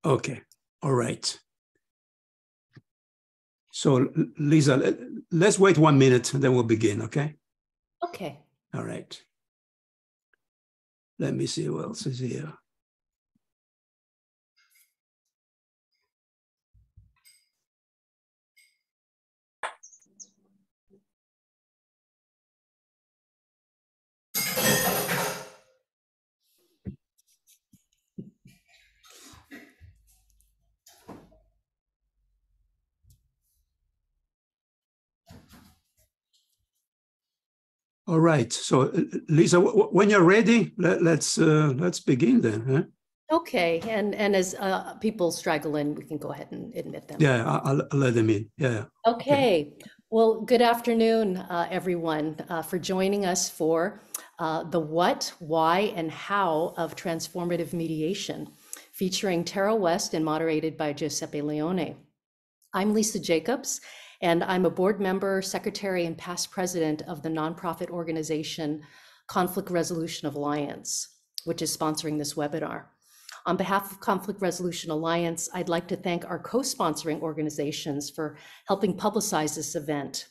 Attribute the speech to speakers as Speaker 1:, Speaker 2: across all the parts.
Speaker 1: Okay, all right. So Lisa, let's wait 1 minute and then we'll begin, okay?
Speaker 2: Okay.
Speaker 1: All right. Let me see what else is here. All right. So, Lisa, when you're ready, let's begin then. Huh?
Speaker 2: Okay. And as people straggle in, we can go ahead and admit them.
Speaker 1: Yeah, I'll let them in. Yeah.
Speaker 2: Okay. Well, good afternoon, everyone, for joining us for the what, why, and how of transformative mediation, featuring Tara West and moderated by Giuseppe Leone. I'm Lisa Jacobs, and I'm a board member, secretary, and past president of the nonprofit organization Conflict Resolution Alliance, which is sponsoring this webinar. On behalf of Conflict Resolution Alliance, I'd like to thank our co-sponsoring organizations for helping publicize this event.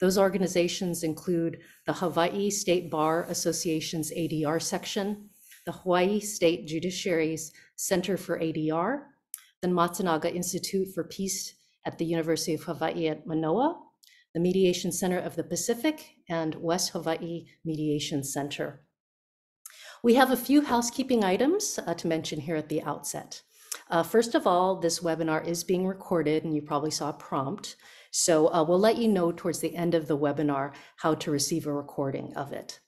Speaker 2: Those organizations include the Hawaii State Bar Association's ADR section, the Hawaii State Judiciary's Center for ADR, the Matsunaga Institute for Peace at the University of Hawaii at Manoa, the Mediation Center of the Pacific, and West Hawaii Mediation Center. We have a few housekeeping items to mention here at the outset. First of all, this webinar is being recorded, and you probably saw a prompt. So we'll let you know towards the end of the webinar how to receive a recording of it.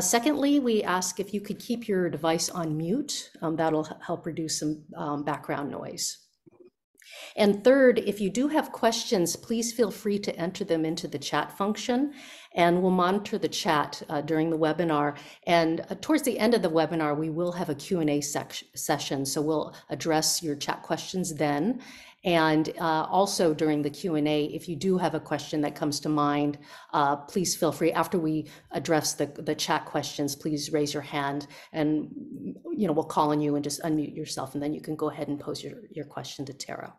Speaker 2: Secondly, we ask if you could keep your device on mute. That'll help reduce some background noise. And third, if you do have questions, please feel free to enter them into the chat function, and we'll monitor the chat during the webinar. And towards the end of the webinar, we will have a Q&A session, so we'll address your chat questions then. And also during the Q&A, if you do have a question that comes to mind, please feel free, after we address the chat questions, please raise your hand, and we'll call on you and just unmute yourself, and then you can go ahead and pose your question to Tara.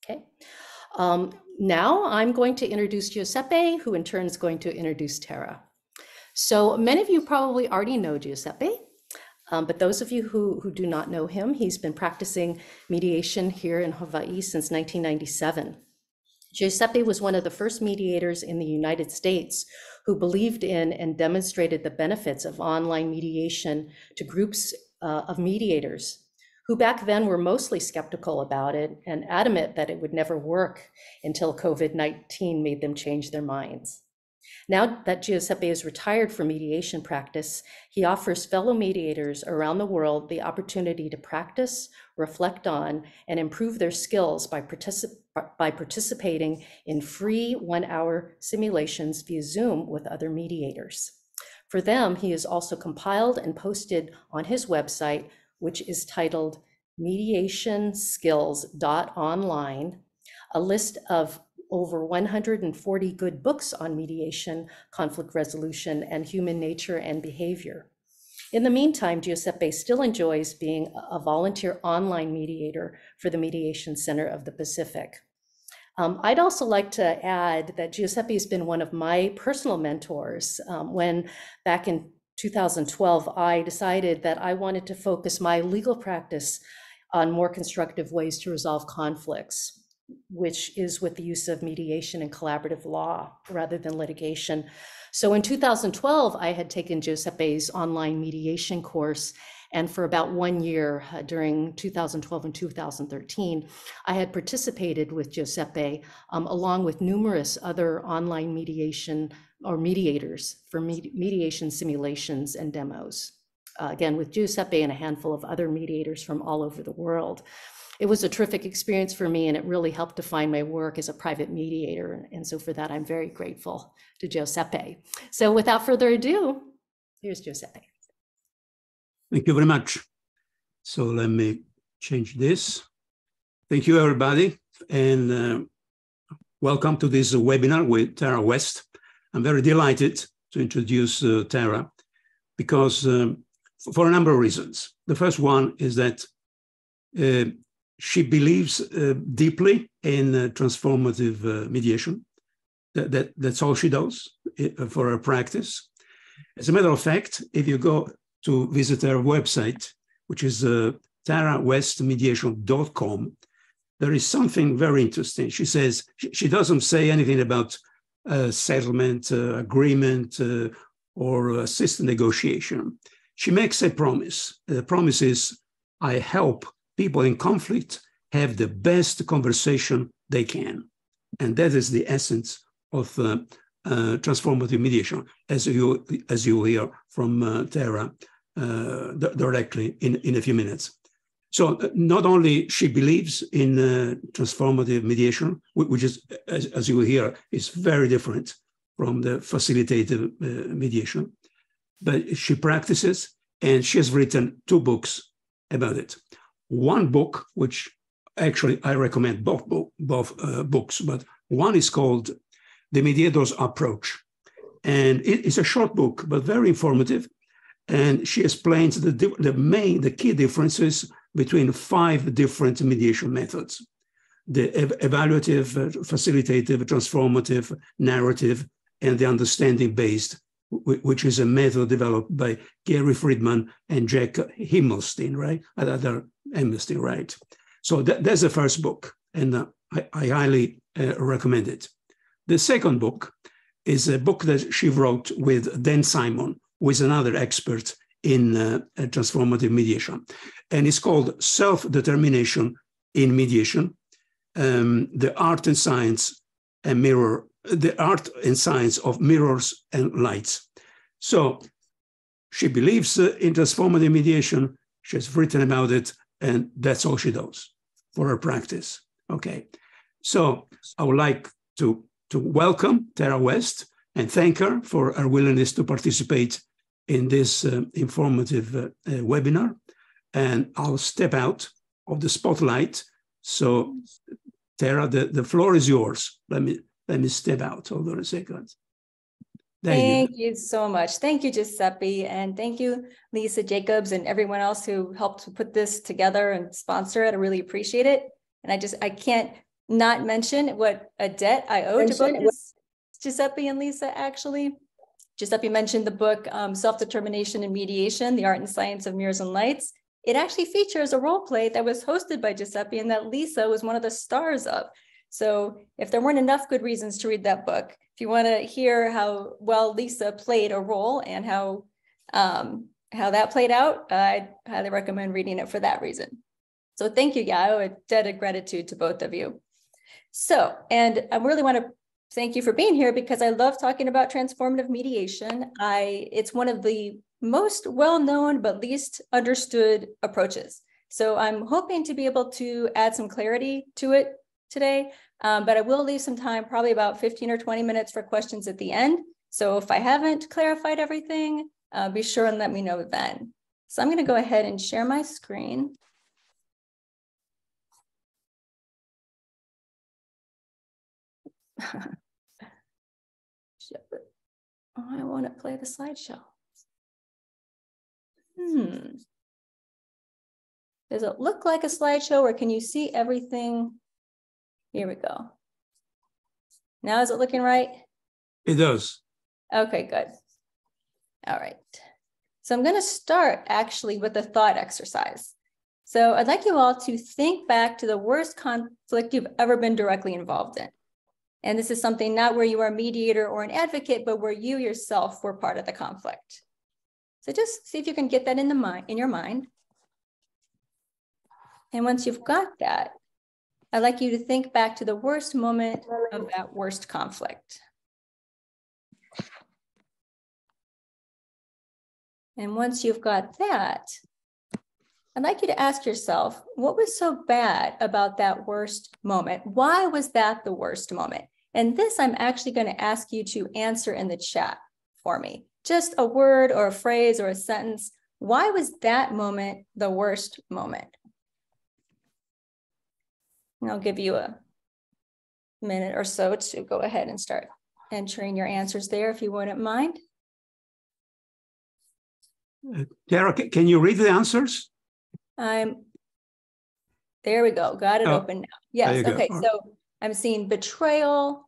Speaker 2: Okay. Now I'm going to introduce Giuseppe, who in turn is going to introduce Tara. So many of you probably already know Giuseppe, but those of you who do not know him, he's been practicing mediation here in Hawaii since 1997. Giuseppe was one of the first mediators in the United States who believed in and demonstrated the benefits of online mediation to groups of mediators who back then were mostly skeptical about it and adamant that it would never work until COVID-19 made them change their minds. Now that Giuseppe is retired from mediation practice, he offers fellow mediators around the world the opportunity to practice, reflect on, and improve their skills by participating in free 1-hour simulations via Zoom with other mediators. For them, he has also compiled and posted on his website, which is titled mediationskills.online, a list of over 140 good books on mediation, conflict resolution, and human nature and behavior. In the meantime, Giuseppe still enjoys being a volunteer online mediator for the Mediation Center of the Pacific. I'd also like to add that Giuseppe has been one of my personal mentors. When back in 2012, I decided that I wanted to focus my legal practice on more constructive ways to resolve conflicts, which is with the use of mediation and collaborative law rather than litigation. So in 2012, I had taken Giuseppe's online mediation course, and for about 1 year during 2012 and 2013, I had participated with Giuseppe along with numerous other online mediation or mediators for mediation simulations and demos. Again, with Giuseppe and a handful of other mediators from all over the world. It was a terrific experience for me, and it really helped define my work as a private mediator. And so for that, I'm very grateful to Giuseppe. So without further ado, here's Giuseppe.
Speaker 1: Thank you very much. So let me change this. Thank you, everybody. And welcome to this webinar with Tara West. I'm very delighted to introduce Tara because for a number of reasons. The first one is that She believes deeply in transformative mediation. That's all she does for her practice. As a matter of fact, if you go to visit her website, which is tarawestmediation.com, there is something very interesting. She says she doesn't say anything about settlement, agreement, or assisted negotiation. She makes a promise. The promise is, I help people in conflict have the best conversation they can. And that is the essence of transformative mediation, as you hear from Tara directly in a few minutes. So not only she believes in transformative mediation, which is, as you will hear, is very different from the facilitative mediation, but she practices, and she has written 2 books about it. One book, which actually I recommend both books, but one is called The Mediator's Approach. And it's a short book, but very informative. And she explains the key differences between 5 different mediation methods: the evaluative, facilitative, transformative, narrative, and the understanding-based, which is a method developed by Gary Friedman and Jack Himmelstein, right? Right? So that's the first book, and I highly recommend it. The second book is a book that she wrote with Dan Simon, who is another expert in transformative mediation. And it's called Self-Determination in Mediation, the art and science of mirrors and lights. So she believes in transformative mediation. She's written about it, and that's all she does for her practice. Okay. So I would like to welcome Tara West and thank her for her willingness to participate in this informative webinar. And I'll step out of the spotlight. So Tara, the floor is yours. Let me step out. Hold on a second.
Speaker 3: Thank you so much. Thank you, Giuseppe. And thank you, Lisa Jacobs, and everyone else who helped to put this together and sponsor it. I really appreciate it. And I can't not mention what a debt I owe to both Giuseppe and Lisa, actually. Giuseppe mentioned the book, Self-Determination and Mediation, The Art and Science of Mirrors and Lights. It actually features a role play that was hosted by Giuseppe and that Lisa was one of the stars of. So if there weren't enough good reasons to read that book, if you want to hear how well Lisa played a role and how that played out, I'd highly recommend reading it for that reason. So thank you, I owe a debt of gratitude to both of you. So, and I really want to thank you for being here because I love talking about transformative mediation. It's one of the most well-known but least understood approaches. So I'm hoping to be able to add some clarity to it today, but I will leave some time, probably about 15 or 20 minutes for questions at the end. So if I haven't clarified everything, be sure and let me know then. So I'm going to go ahead and share my screen. I want to play the slideshow. Does it look like a slideshow, or can you see everything? Here we go. Now is it looking right?
Speaker 1: It does.
Speaker 3: Okay, good. All right. So I'm going to start actually with a thought exercise. So I'd like you all to think back to the worst conflict you've ever been directly involved in. And this is something not where you are a mediator or an advocate, but where you yourself were part of the conflict. So just see if you can get that in your mind. And once you've got that, I'd like you to think back to the worst moment of that worst conflict. And once you've got that, I'd like you to ask yourself, what was so bad about that worst moment? Why was that the worst moment? And this I'm actually going to ask you to answer in the chat for me. Just a word or a phrase or a sentence. Why was that moment the worst moment? And I'll give you a minute or so to go ahead and start entering your answers there if you wouldn't mind.
Speaker 1: Tara, can you read the answers?
Speaker 3: I'm There we go. Got it open now. Yes. Okay.
Speaker 1: Go.
Speaker 3: So I'm seeing betrayal,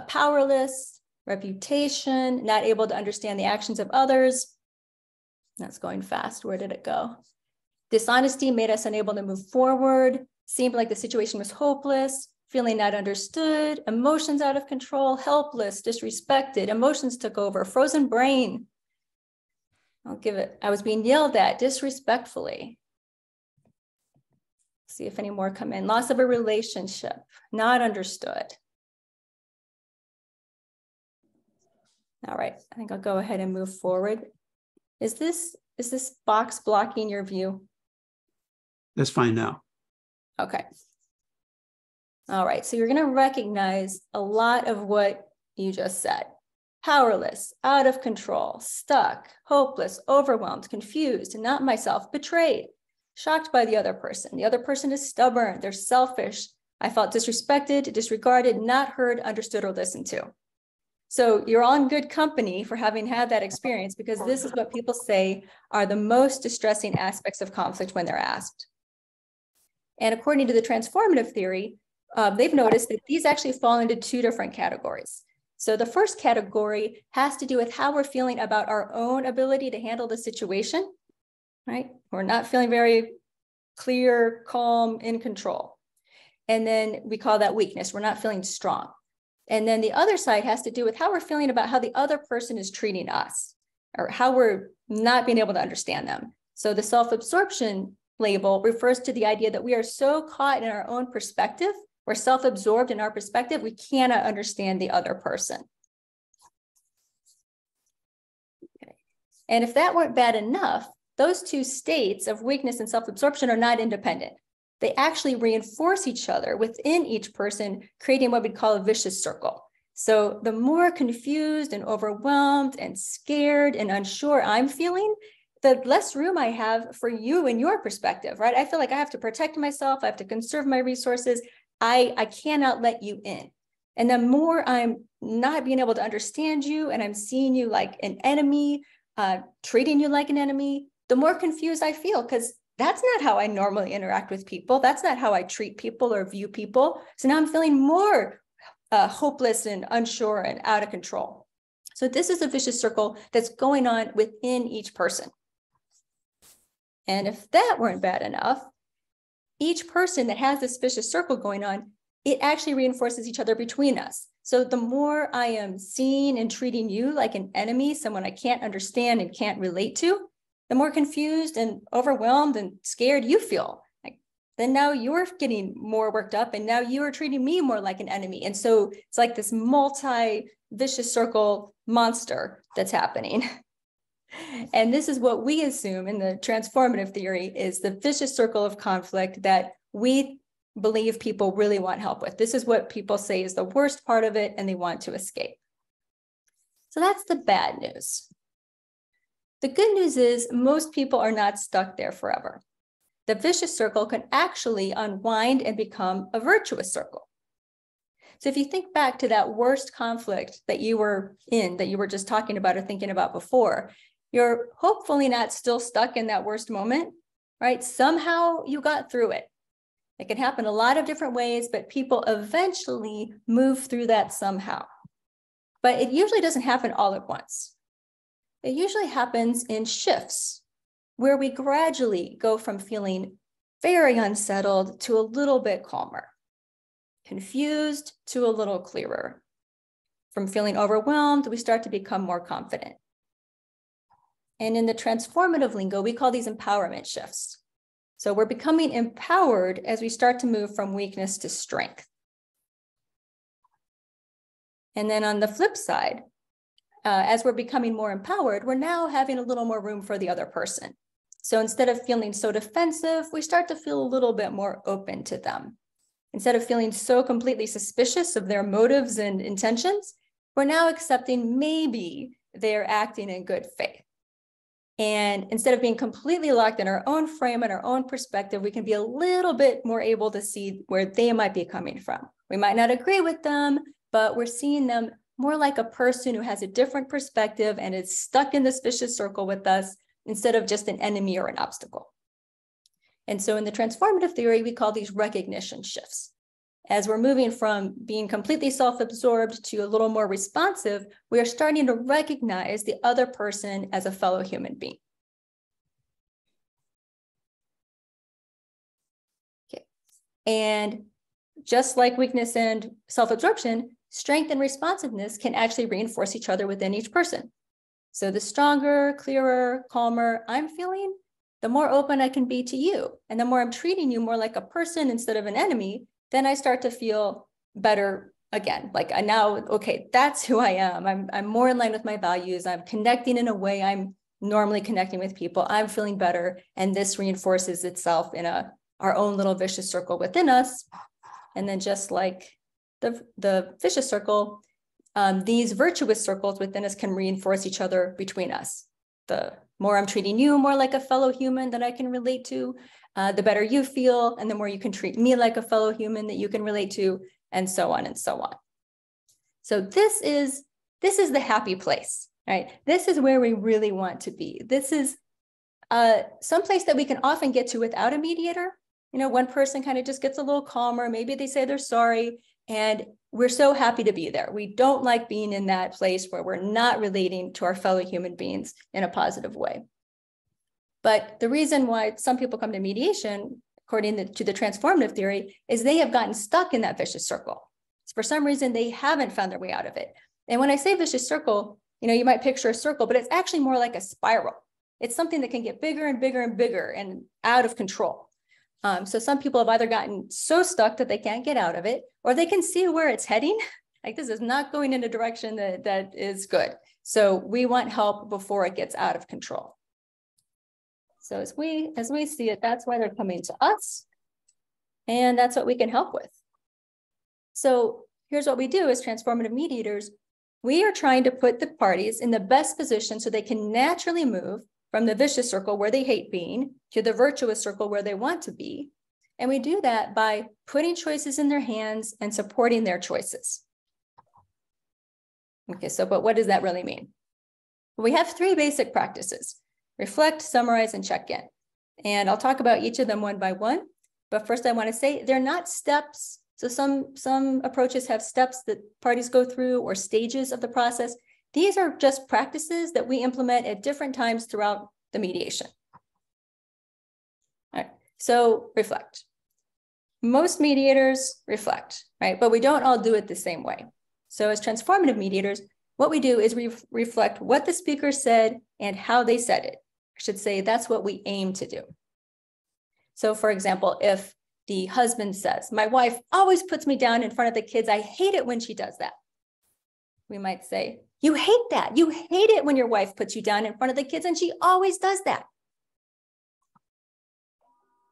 Speaker 3: powerless, reputation, not able to understand the actions of others. That's going fast. Where did it go? Dishonesty made us unable to move forward. Seemed like the situation was hopeless. Feeling not understood. Emotions out of control. Helpless. Disrespected. Emotions took over. Frozen brain. I'll give it. I was being yelled at disrespectfully. See if any more come in. Loss of a relationship. Not understood. All right. I think I'll go ahead and move forward. Is this box blocking your view?
Speaker 1: That's fine now.
Speaker 3: Okay. All right. So you're going to recognize a lot of what you just said. Powerless, out of control, stuck, hopeless, overwhelmed, confused, not myself, betrayed, shocked by the other person. The other person is stubborn. They're selfish. I felt disrespected, disregarded, not heard, understood, or listened to. So you're all in good company for having had that experience, because this is what people say are the most distressing aspects of conflict when they're asked. And according to the transformative theory, they've noticed that these actually fall into two different categories. So the first category has to do with how we're feeling about our own ability to handle the situation, right? We're not feeling very clear, calm, in control. And then we call that weakness. We're not feeling strong. And then the other side has to do with how we're feeling about how the other person is treating us, or how we're not being able to understand them. So the self-absorption label refers to the idea that we are so caught in our own perspective, we're self-absorbed in our perspective, we cannot understand the other person. Okay. And if that weren't bad enough, those two states of weakness and self-absorption are not independent. They actually reinforce each other within each person, creating what we'd call a vicious circle. So the more confused and overwhelmed and scared and unsure I'm feeling, the less room I have for you and your perspective, right? I feel like I have to protect myself. I have to conserve my resources. I cannot let you in. And the more I'm not being able to understand you and I'm seeing you like an enemy, treating you like an enemy, the more confused I feel, because that's not how I normally interact with people. That's not how I treat people or view people. So now I'm feeling more hopeless and unsure and out of control. So this is a vicious circle that's going on within each person. And if that weren't bad enough, each person that has this vicious circle going on, it actually reinforces each other between us. So the more I am seeing and treating you like an enemy, someone I can't understand and can't relate to, the more confused and overwhelmed and scared you feel. Then now you're getting more worked up and now you are treating me more like an enemy. And so it's like this multi-vicious circle monster that's happening. And this is what we assume in the transformative theory is the vicious circle of conflict that we believe people really want help with. This is what people say is the worst part of it and they want to escape. So that's the bad news. The good news is most people are not stuck there forever. The vicious circle can actually unwind and become a virtuous circle. So if you think back to that worst conflict that you were in, that you were just talking about or thinking about before, you're hopefully not still stuck in that worst moment, right? Somehow you got through it. It can happen a lot of different ways, but people eventually move through that somehow. But it usually doesn't happen all at once. It usually happens in shifts where we gradually go from feeling very unsettled to a little bit calmer, confused to a little clearer. From feeling overwhelmed, we start to become more confident. And in the transformative lingo, we call these empowerment shifts. So we're becoming empowered as we start to move from weakness to strength. And then on the flip side, as we're becoming more empowered, we're now having a little more room for the other person. So instead of feeling so defensive, we start to feel a little bit more open to them. Instead of feeling so completely suspicious of their motives and intentions, we're now accepting maybe they're acting in good faith. And instead of being completely locked in our own frame and our own perspective, we can be a little bit more able to see where they might be coming from. We might not agree with them, but we're seeing them more like a person who has a different perspective and is stuck in this vicious circle with us instead of just an enemy or an obstacle. And so in the transformative theory, we call these recognition shifts. As we're moving from being completely self-absorbed to a little more responsive, we are starting to recognize the other person as a fellow human being. Okay. And just like weakness and self-absorption, strength and responsiveness can actually reinforce each other within each person. So the stronger, clearer, calmer I'm feeling, the more open I can be to you. And the more I'm treating you more like a person instead of an enemy, then I start to feel better again. Like I now, okay, that's who I am. I'm more in line with my values. I'm connecting in a way I'm normally connecting with people. I'm feeling better. And this reinforces itself in our own little vicious circle within us. And then just like the vicious circle, these virtuous circles within us can reinforce each other between us. The more I'm treating you more like a fellow human that I can relate to, the better you feel, and the more you can treat me like a fellow human that you can relate to, and so on and so on. So this is the happy place, right? This is where we really want to be. This is some place that we can often get to without a mediator. You know, one person kind of just gets a little calmer. Maybe they say they're sorry, and we're so happy to be there. We don't like being in that place where we're not relating to our fellow human beings in a positive way. But the reason why some people come to mediation, according to the transformative theory, is they have gotten stuck in that vicious circle. For some reason, they haven't found their way out of it. And when I say vicious circle, you know, you might picture a circle, but it's actually more like a spiral. It's something that can get bigger and bigger and bigger and out of control. So some people have either gotten so stuck that they can't get out of it, or they can see where it's heading. Like this is not going in a direction that is good. So we want help before it gets out of control. So as we see it, that's why they're coming to us. And that's what we can help with. So here's what we do as transformative mediators. We are trying to put the parties in the best position so they can naturally move from the vicious circle where they hate being to the virtuous circle where they want to be. And we do that by putting choices in their hands and supporting their choices. Okay, so but what does that really mean? We have three basic practices: reflect, summarize, and check in. And I'll talk about each of them one by one. But first I want to say they're not steps. So some approaches have steps that parties go through or stages of the process. These are just practices that we implement at different times throughout the mediation. All right, so reflect. Most mediators reflect, right? But we don't all do it the same way. So as transformative mediators, what we do is we reflect what the speaker said and how they said it. I should say that's what we aim to do. So for example, if the husband says, "My wife always puts me down in front of the kids. I hate it when she does that." We might say, "You hate that. You hate it when your wife puts you down in front of the kids and she always does that."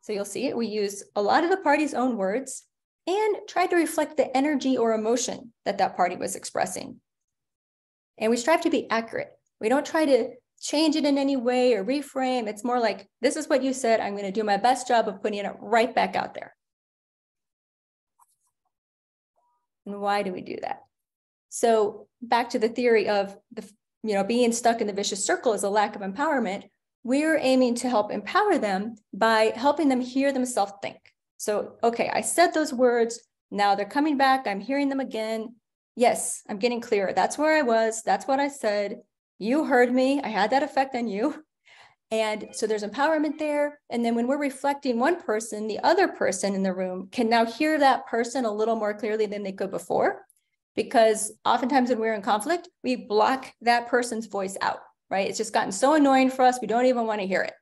Speaker 3: So you'll see it. We use a lot of the party's own words and try to reflect the energy or emotion that that party was expressing. And we strive to be accurate. We don't try to change it in any way or reframe. It's more like, this is what you said. I'm going to do my best job of putting it right back out there. And why do we do that? So back to the theory of being stuck in the vicious circle is a lack of empowerment. We're aiming to help empower them by helping them hear themselves think. So, okay, I said those words. Now they're coming back. I'm hearing them again. Yes, I'm getting clearer. That's where I was. That's what I said. You heard me. I had that effect on you. And so there's empowerment there. And then when we're reflecting one person, the other person in the room can now hear that person a little more clearly than they could before. Because oftentimes when we're in conflict, we block that person's voice out, right? It's just gotten so annoying for us, we don't even want to hear it.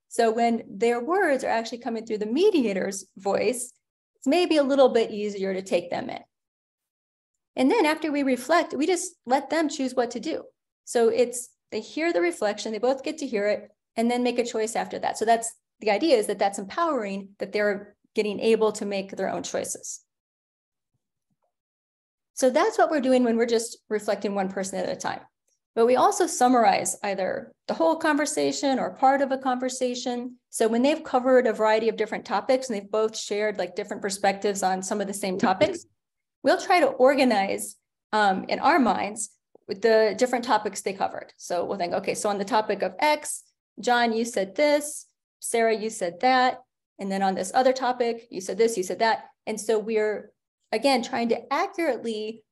Speaker 3: So when their words are actually coming through the mediator's voice, it's maybe a little bit easier to take them in. And then after we reflect, we just let them choose what to do. So they hear the reflection, they both get to hear it, and then make a choice after that. So that's the idea, is that that's empowering, that they're getting able to make their own choices. So that's what we're doing when we're just reflecting one person at a time. But we also summarize either the whole conversation or part of a conversation. So when they've covered a variety of different topics and they've both shared like different perspectives on some of the same topics, we'll try to organize in our minds with the different topics they covered. So we'll think, okay, so on the topic of X, John, you said this, Sarah, you said that. And then on this other topic, you said this, you said that. And so we're, again, trying to accurately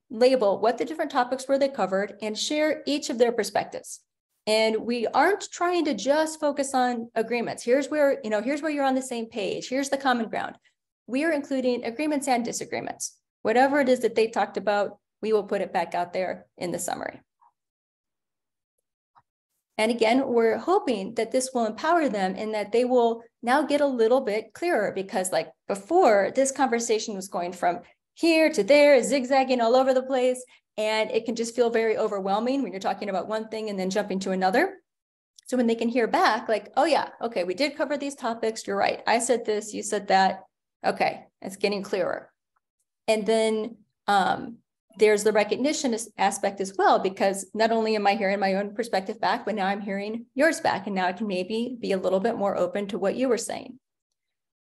Speaker 3: label what the different topics were they covered and share each of their perspectives. And we aren't trying to just focus on agreements. Here's where you're on the same page. Here's the common ground. We are including agreements and disagreements. Whatever it is that they talked about, we will put it back out there in the summary. And again, we're hoping that this will empower them and that they will now get a little bit clearer, because like before, this conversation was going from here to there, zigzagging all over the place. And it can just feel very overwhelming when you're talking about one thing and then jumping to another. So when they can hear back, like, oh yeah, okay, we did cover these topics. You're right. I said this, you said that. Okay, it's getting clearer. And then there's the recognition aspect as well, because not only am I hearing my own perspective back, but now I'm hearing yours back. And now I can maybe be a little bit more open to what you were saying.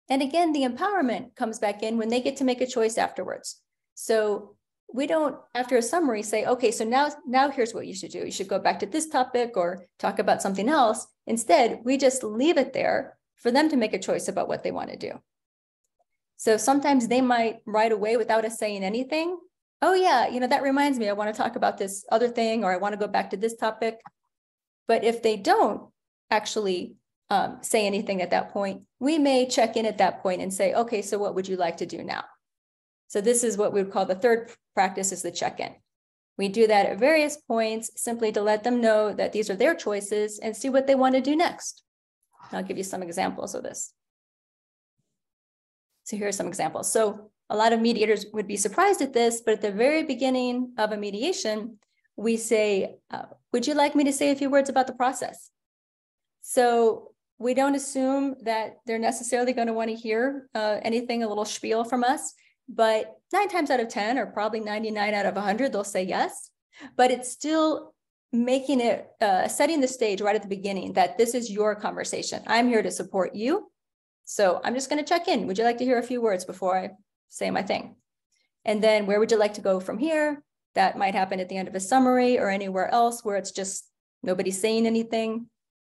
Speaker 3: And again, the empowerment comes back in when they get to make a choice afterwards. So we don't, after a summary, say, okay, so now here's what you should do. You should go back to this topic or talk about something else. Instead, we just leave it there for them to make a choice about what they want to do. So sometimes they might right away, without us saying anything, oh yeah, that reminds me, I want to talk about this other thing, or I want to go back to this topic. But if they don't actually say anything at that point, we may check in at that point and say, okay, so what would you like to do now? So this is what we would call the third practice, is the check-in. We do that at various points simply to let them know that these are their choices and see what they want to do next. I'll give you some examples of this. So here are some examples. So a lot of mediators would be surprised at this, but at the very beginning of a mediation, we say, would you like me to say a few words about the process? So we don't assume that they're necessarily going to want to hear anything, a little spiel from us. But 9 times out of 10, or probably 99 out of 100, they'll say yes. But it's still making it, setting the stage right at the beginning that this is your conversation. I'm here to support you. So I'm just going to check in. Would you like to hear a few words before I say my thing? And then where would you like to go from here? That might happen at the end of a summary or anywhere else where it's just nobody's saying anything.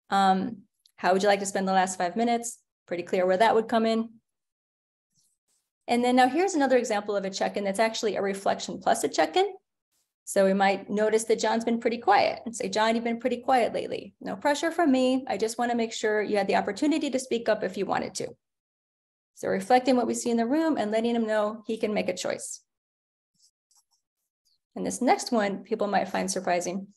Speaker 3: How would you like to spend the last 5 minutes? Pretty clear where that would come in. And then now here's another example of a check-in that's actually a reflection plus a check-in. So we might notice that John's been pretty quiet and say, John, you've been pretty quiet lately. No pressure from me. I just want to make sure you had the opportunity to speak up if you wanted to. So reflecting what we see in the room and letting him know he can make a choice. And this next one, people might find surprising.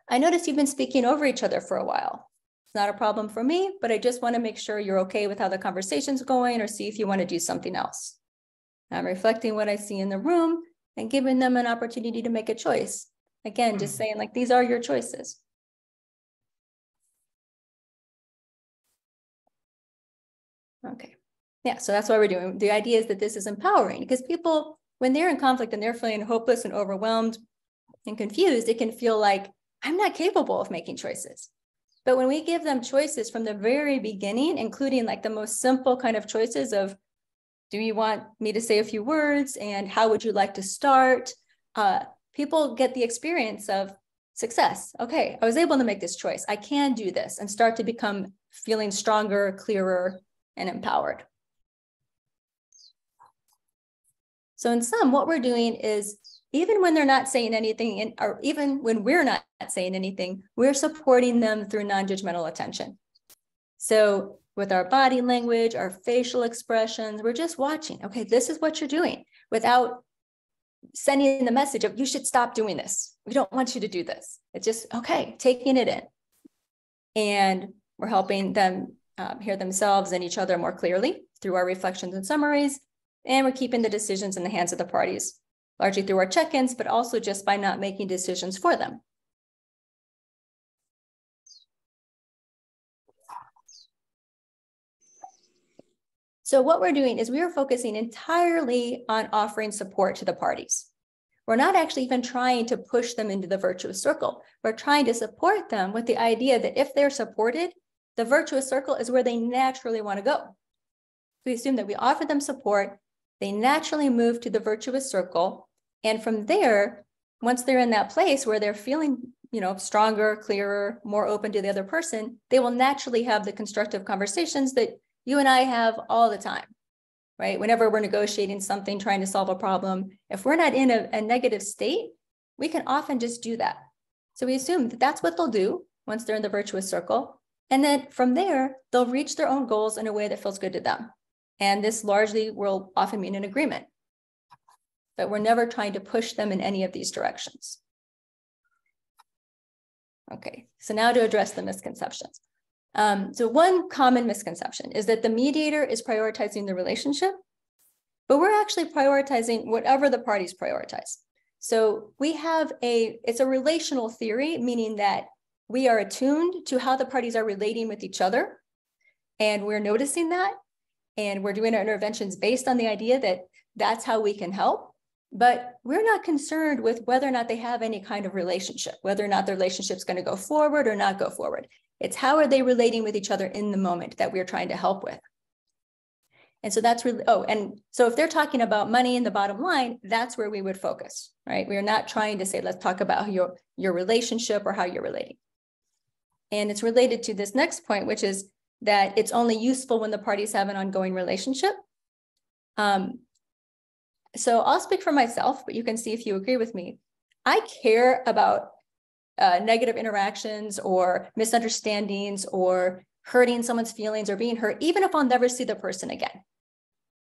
Speaker 3: I noticed you've been speaking over each other for a while. It's not a problem for me, but I just want to make sure you're okay with how the conversation's going, or see if you want to do something else. I'm reflecting what I see in the room and giving them an opportunity to make a choice. Again, just saying like, these are your choices. Okay. Yeah, so that's what we're doing. The idea is that this is empowering, because people, when they're in conflict and they're feeling hopeless and overwhelmed and confused, it can feel like, I'm not capable of making choices. But when we give them choices from the very beginning, including like the most simple kind of choices of, do you want me to say a few words? And how would you like to start? People get the experience of success. Okay, I was able to make this choice. I can do this, and start to become feeling stronger, clearer, and empowered. So in sum, what we're doing is, even when they're not saying anything, or even when we're not saying anything, we're supporting them through non-judgmental attention. So with our body language, our facial expressions, we're just watching. Okay, this is what you're doing, without sending the message of, you should stop doing this. We don't want you to do this. It's just, okay, taking it in. And we're helping them hear themselves and each other more clearly through our reflections and summaries. And we're keeping the decisions in the hands of the parties, largely through our check-ins, but also just by not making decisions for them. So what we're doing is we are focusing entirely on offering support to the parties. We're not actually even trying to push them into the virtuous circle. We're trying to support them with the idea that if they're supported, the virtuous circle is where they naturally want to go. We assume that we offer them support, they naturally move to the virtuous circle. And from there, once they're in that place where they're feeling stronger, clearer, more open to the other person, they will naturally have the constructive conversations that you and I have all the time, right? Whenever we're negotiating something, trying to solve a problem, if we're not in a negative state, we can often just do that. So we assume that that's what they'll do once they're in the virtuous circle. And then from there, they'll reach their own goals in a way that feels good to them. And this largely will often mean an agreement. But we're never trying to push them in any of these directions. Okay, so now to address the misconceptions. So one common misconception is that the mediator is prioritizing the relationship, but we're actually prioritizing whatever the parties prioritize. So we have it's a relational theory, meaning that we are attuned to how the parties are relating with each other, and we're noticing that, and we're doing our interventions based on the idea that that's how we can help. But we're not concerned with whether or not they have any kind of relationship, whether or not the relationship's going to go forward or not go forward. It's how are they relating with each other in the moment that we're trying to help with. And so that's really, and so if they're talking about money in the bottom line, that's where we would focus, right? We are not trying to say, let's talk about your relationship or how you're relating. And it's related to this next point, which is that it's only useful when the parties have an ongoing relationship. So I'll speak for myself, but you can see if you agree with me. I care about negative interactions or misunderstandings or hurting someone's feelings or being hurt, even if I'll never see the person again,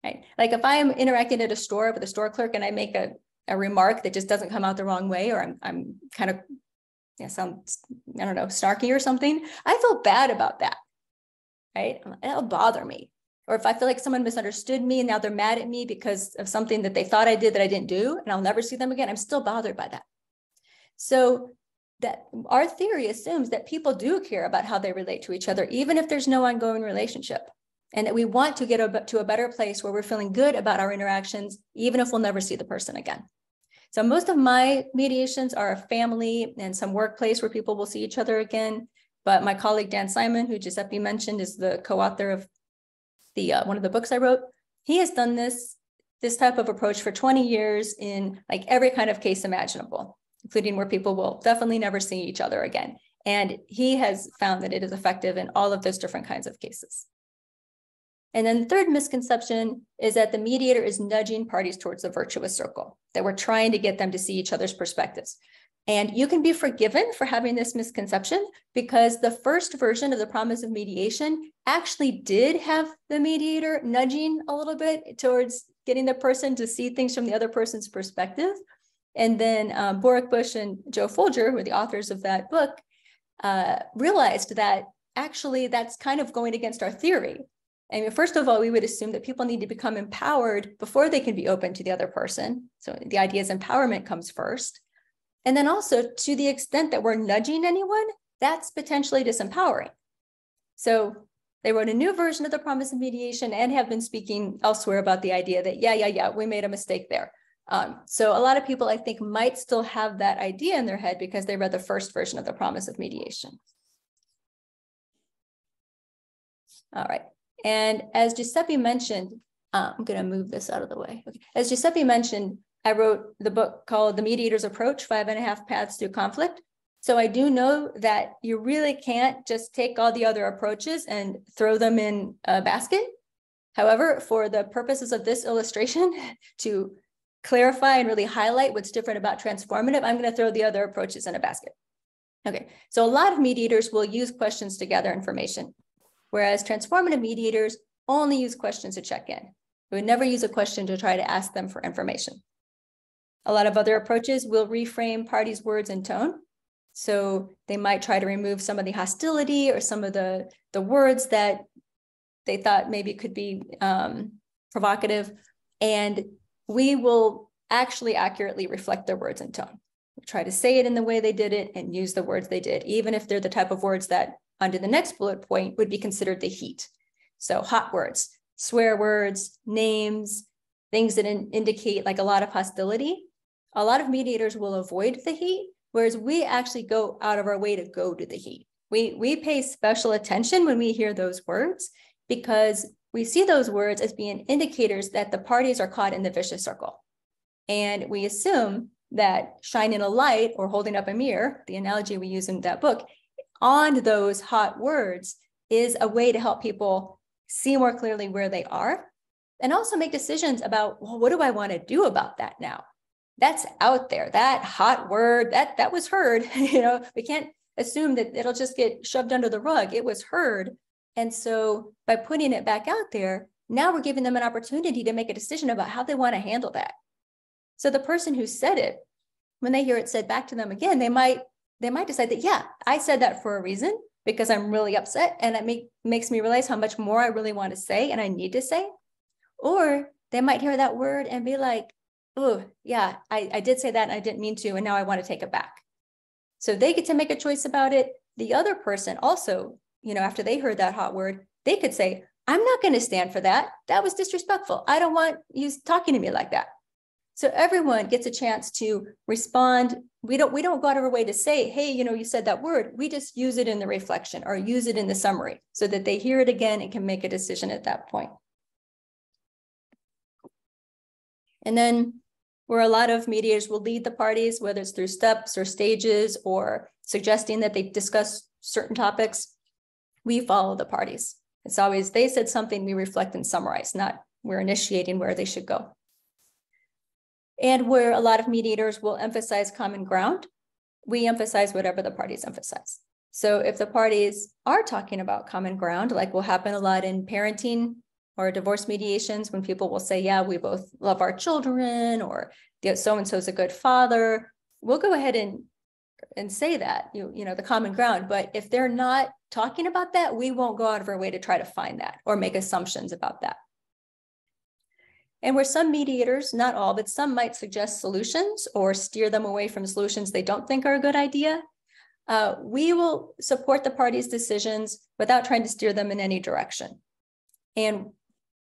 Speaker 3: right? Like if I am interacting at a store with a store clerk and I make a remark that just doesn't come out the wrong way, or I'm kind of, sounds, I don't know, snarky or something, I feel bad about that, right? It'll bother me. Or if I feel like someone misunderstood me and now they're mad at me because of something that they thought I did that I didn't do, and I'll never see them again, I'm still bothered by that. So that our theory assumes that people do care about how they relate to each other, even if there's no ongoing relationship, and that we want to get to a better place where we're feeling good about our interactions, even if we'll never see the person again. So most of my mediations are a family and some workplace where people will see each other again. But my colleague, Dan Simon, who Giuseppe mentioned, is the co-author of one of the books I wrote. He has done this type of approach for 20 years in like every kind of case imaginable, including where people will definitely never see each other again. And he has found that it is effective in all of those different kinds of cases. And then the third misconception is that the mediator is nudging parties towards the virtuous circle, that we're trying to get them to see each other's perspectives. And you can be forgiven for having this misconception because the first version of the promise of mediation actually did have the mediator nudging a little bit towards getting the person to see things from the other person's perspective. And then Boric Bush and Joe Folger, who are the authors of that book, realized that actually that's kind of going against our theory. I mean, first of all, we would assume that people need to become empowered before they can be open to the other person. So the idea is empowerment comes first. And then also, to the extent that we're nudging anyone, that's potentially disempowering. So they wrote a new version of the promise of mediation and have been speaking elsewhere about the idea that, we made a mistake there. So a lot of people, I think, might still have that idea in their head because they read the first version of the promise of mediation. All right. And as Giuseppe mentioned, I'm going to move this out of the way. Okay. As Giuseppe mentioned, I wrote the book called The Mediator's Approach, 5.5 Paths Through Conflict. So I do know that you really can't just take all the other approaches and throw them in a basket. However, for the purposes of this illustration, to clarify and really highlight what's different about transformative, I'm going to throw the other approaches in a basket. Okay, so a lot of mediators will use questions to gather information, whereas transformative mediators only use questions to check in. We would never use a question to try to ask them for information. A lot of other approaches will reframe parties' words and tone. So they might try to remove some of the hostility or some of the words that they thought maybe could be provocative. And we will actually accurately reflect their words and tone. We try to say it in the way they did it and use the words they did, even if they're the type of words that under the next bullet point would be considered the heat. So hot words, swear words, names, things that indicate like a lot of hostility. A lot of mediators will avoid the heat, whereas we actually go out of our way to go to the heat. We pay special attention when we hear those words because we see those words as being indicators that the parties are caught in the vicious circle. And we assume that shining a light or holding up a mirror, the analogy we use in that book, on those hot words is a way to help people see more clearly where they are and also make decisions about, well, what do I want to do about that now? That's out there, that hot word, that was heard. We can't assume that it'll just get shoved under the rug. It was heard. And so by putting it back out there, now we're giving them an opportunity to make a decision about how they want to handle that. So the person who said it, when they hear it said back to them again, they might decide that, yeah, I said that for a reason because I'm really upset, and it makes me realize how much more I really want to say and I need to say. Or they might hear that word and be like, oh, yeah, I did say that and I didn't mean to, and now I want to take it back. So they get to make a choice about it. The other person also, after they heard that hot word, they could say, I'm not going to stand for that. That was disrespectful. I don't want you talking to me like that. So everyone gets a chance to respond. We don't go out of our way to say, hey, you said that word. We just use it in the reflection or use it in the summary so that they hear it again and can make a decision at that point. And then where a lot of mediators will lead the parties, whether it's through steps or stages or suggesting that they discuss certain topics, we follow the parties. It's always, they said something, we reflect and summarize, not we're initiating where they should go. And where a lot of mediators will emphasize common ground, we emphasize whatever the parties emphasize. So if the parties are talking about common ground, like will happen a lot in parenting or divorce mediations, when people will say, yeah, we both love our children, or so-and-so is a good father, we'll go ahead and say that, the common ground. But if they're not talking about that, we won't go out of our way to try to find that or make assumptions about that. And where some mediators, not all, but some might suggest solutions or steer them away from solutions they don't think are a good idea, we will support the parties' decisions without trying to steer them in any direction. And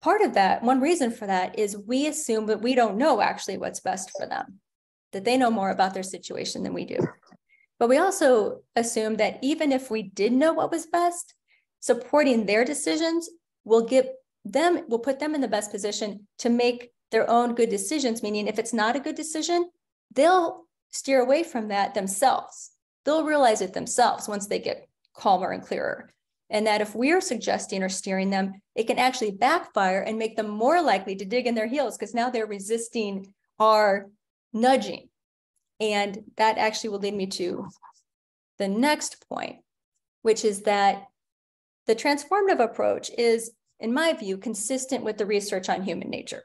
Speaker 3: part of that, one reason for that is we assume that we don't know actually what's best for them, that they know more about their situation than we do. But we also assume that even if we did know what was best, supporting their decisions will put them in the best position to make their own good decisions, meaning if it's not a good decision, they'll steer away from that themselves. They'll realize it themselves once they get calmer and clearer. And that if we're suggesting or steering them, it can actually backfire and make them more likely to dig in their heels because now they're resisting our nudging. And that actually will lead me to the next point, which is that the transformative approach is, in my view, consistent with the research on human nature,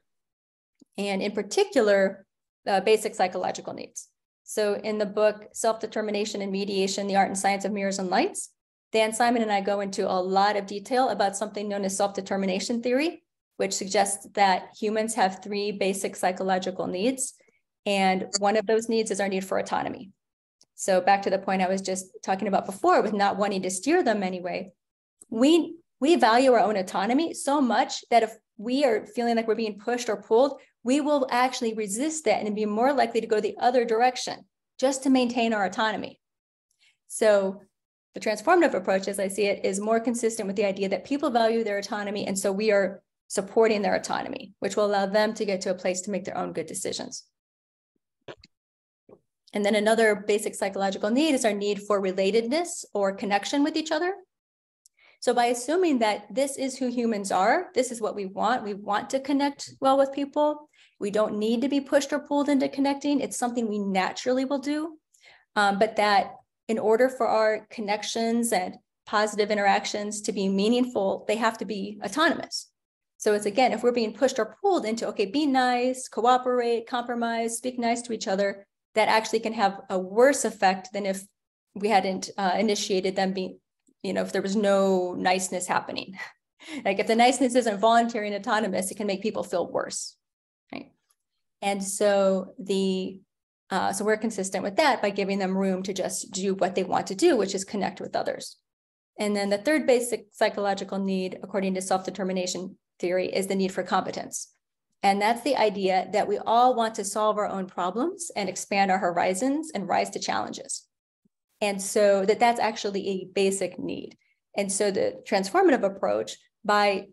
Speaker 3: and in particular, basic psychological needs. So in the book, Self-Determination and Mediation, The Art and Science of Mirrors and Lights, Dan Simon and I go into a lot of detail about something known as self-determination theory, which suggests that humans have 3 basic psychological needs. And one of those needs is our need for autonomy. So back to the point I was just talking about before with not wanting to steer them anyway, we value our own autonomy so much that if we are feeling like we're being pushed or pulled, we will actually resist that and be more likely to go the other direction just to maintain our autonomy. So the transformative approach, as I see it, is more consistent with the idea that people value their autonomy. And so we are supporting their autonomy, which will allow them to get to a place to make their own good decisions. And then another basic psychological need is our need for relatedness or connection with each other. So by assuming that this is who humans are, this is what we want to connect well with people. We don't need to be pushed or pulled into connecting. It's something we naturally will do, but that in order for our connections and positive interactions to be meaningful, they have to be autonomous. So it's, again, if we're being pushed or pulled into, okay, be nice, cooperate, compromise, speak nice to each other, that actually can have a worse effect than if we hadn't initiated them being, if there was no niceness happening. Like if the niceness isn't voluntary and autonomous, it can make people feel worse, right? And so so we're consistent with that by giving them room to just do what they want to do, which is connect with others. And then the third basic psychological need, according to self-determination theory, is the need for competence. And that's the idea that we all want to solve our own problems and expand our horizons and rise to challenges. And so that's actually a basic need. And so the transformative approach, by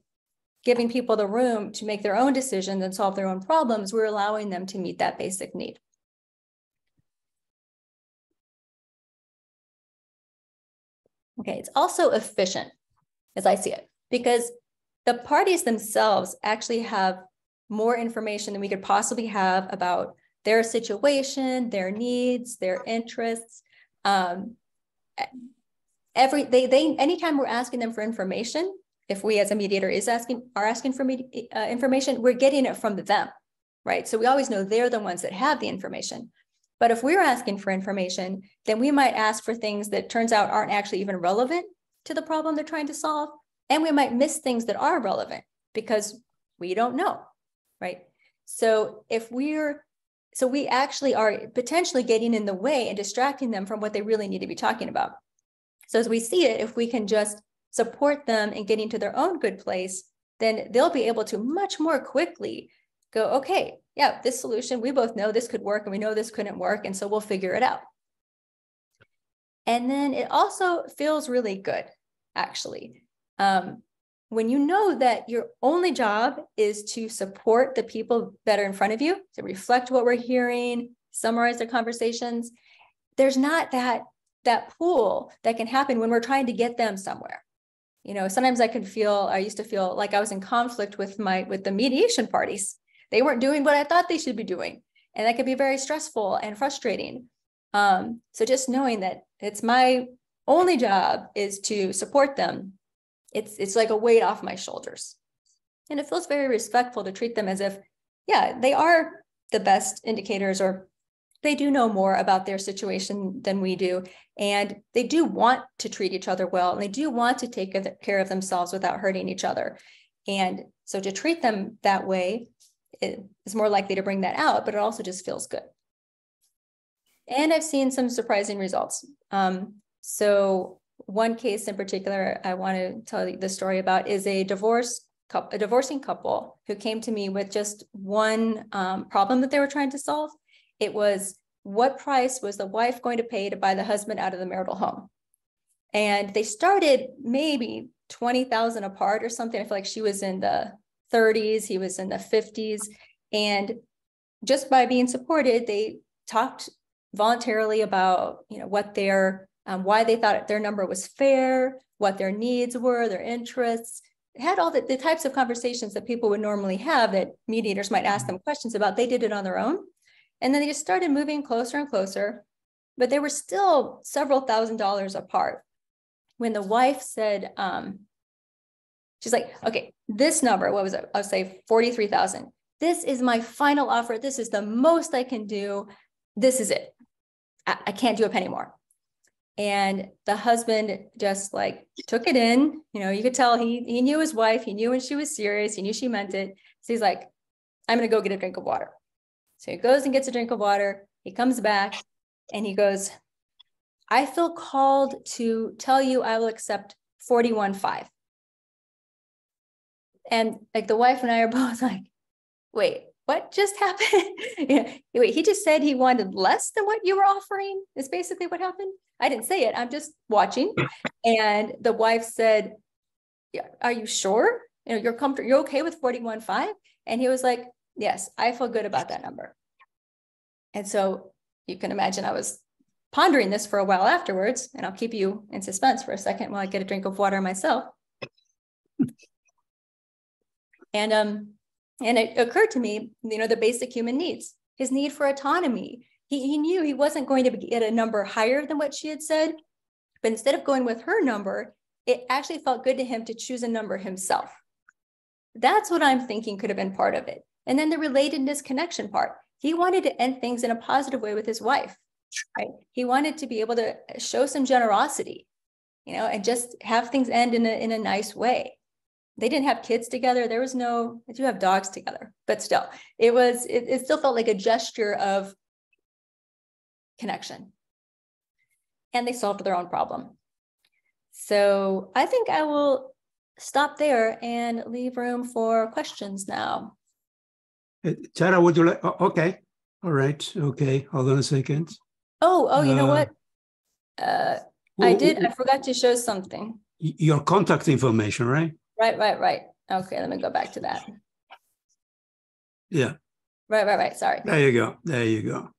Speaker 3: giving people the room to make their own decisions and solve their own problems, we're allowing them to meet that basic need. Okay, it's also efficient, as I see it, because the parties themselves actually have more information than we could possibly have about their situation, their needs, their interests. Anytime we're asking them for information, if we as a mediator are asking for information, we're getting it from them, right? So we always know they're the ones that have the information. But if we're asking for information, then we might ask for things that turns out aren't actually even relevant to the problem they're trying to solve. And we might miss things that are relevant because we don't know, right? So we actually are potentially getting in the way and distracting them from what they really need to be talking about. So as we see it, if we can just support them in getting to their own good place, then they'll be able to much more quickly go, okay, yeah, this solution, we both know this could work and we know this couldn't work. And so we'll figure it out. And then it also feels really good, actually. When you know that your only job is to support the people that are in front of you, to reflect what we're hearing, summarize their conversations, there's not that pull that can happen when we're trying to get them somewhere. You know, sometimes I used to feel like I was in conflict with the mediation parties. They weren't doing what I thought they should be doing. And that could be very stressful and frustrating. So just knowing that it's my only job is to support them, it's like a weight off my shoulders. And it feels very respectful to treat them as if, yeah, they are the best indicators, or they do know more about their situation than we do. And they do want to treat each other well. And they do want to take care of themselves without hurting each other. And so to treat them that way, it is more likely to bring that out, but it also just feels good. And I've seen some surprising results. So one case in particular I want to tell you the story about is a divorcing couple who came to me with just one problem that they were trying to solve. It was, what price was the wife going to pay to buy the husband out of the marital home? And they started maybe $20,000 apart or something. I feel like she was in the 30s, he was in the 50s. And just by being supported, they talked voluntarily about, what why they thought their number was fair, what their needs were, their interests. It had all the types of conversations that people would normally have that mediators might ask them questions about. They did it on their own. And then they just started moving closer and closer, but they were still several $1,000s apart. When the wife said, she's like, okay, this number, what was it? I'll say 43,000. This is my final offer. This is the most I can do. This is it. I can't do a penny more. And the husband just like took it in, you could tell he knew his wife. He knew when she was serious. He knew she meant it. So he's like, I'm going to go get a drink of water. So he goes and gets a drink of water. He comes back and he goes, I feel called to tell you I will accept 41.5. And like the wife and I are both like, wait, what just happened? Wait, he just said he wanted less than what you were offering is basically what happened. I didn't say it. I'm just watching. And the wife said, yeah, are you sure? You're comfortable. You're okay with 41.5? And he was like, yes, I feel good about that number. And so you can imagine I was pondering this for a while afterwards, and I'll keep you in suspense for a second while I get a drink of water myself. And it occurred to me, the basic human needs, his need for autonomy. He knew he wasn't going to get a number higher than what she had said, but instead of going with her number, it actually felt good to him to choose a number himself. That's what I'm thinking could have been part of it. And then the relatedness connection part. He wanted to end things in a positive way with his wife, right? He wanted to be able to show some generosity, and just have things end in a nice way. They didn't have kids together. They do have dogs together, but still, it still felt like a gesture of connection. And they solved their own problem. So I think I will stop there and leave room for questions now.
Speaker 1: Tara, would you like? Okay. All right. Okay. Hold on a second.
Speaker 3: You know what? I forgot to show something.
Speaker 1: Your contact information, right?
Speaker 3: Right. Okay, let me go back to that.
Speaker 1: Yeah.
Speaker 3: Right. Sorry.
Speaker 1: There you go.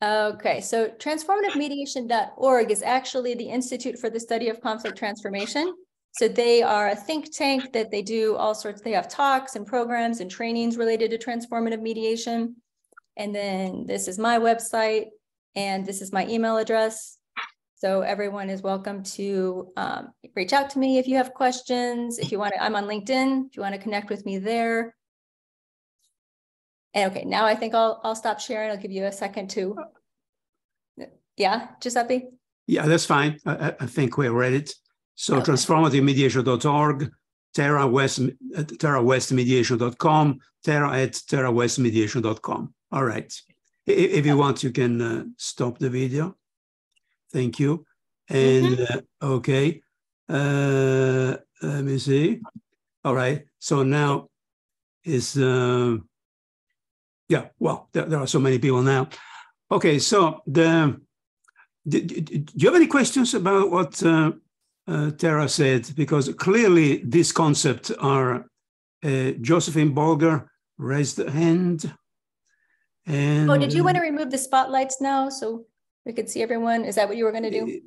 Speaker 3: Okay, so transformativemediation.org is actually the Institute for the Study of Conflict Transformation. So they are a think tank that they do all sorts, they have talks and programs and trainings related to transformative mediation. And then this is my website, and this is my email address. So everyone is welcome to reach out to me if you have questions. If you want to, I'm on LinkedIn, if you want to connect with me there. And okay, now I think I'll stop sharing. I'll give you a second to, yeah, Giuseppe?
Speaker 1: Yeah, that's fine. I think we read it. So okay. Transformativemediation.org, terrawestmediation.com, terrawestmediation.com. All right. If you want, you can stop the video. Thank you. And okay, let me see. All right. So now is yeah. Well, there are so many people now. Okay. So do you have any questions about what Tara said? Because clearly these concepts are Josephine Bolger raised the hand. And
Speaker 3: oh, did you want to remove the spotlights now so we could see everyone? Is that what you were going to do?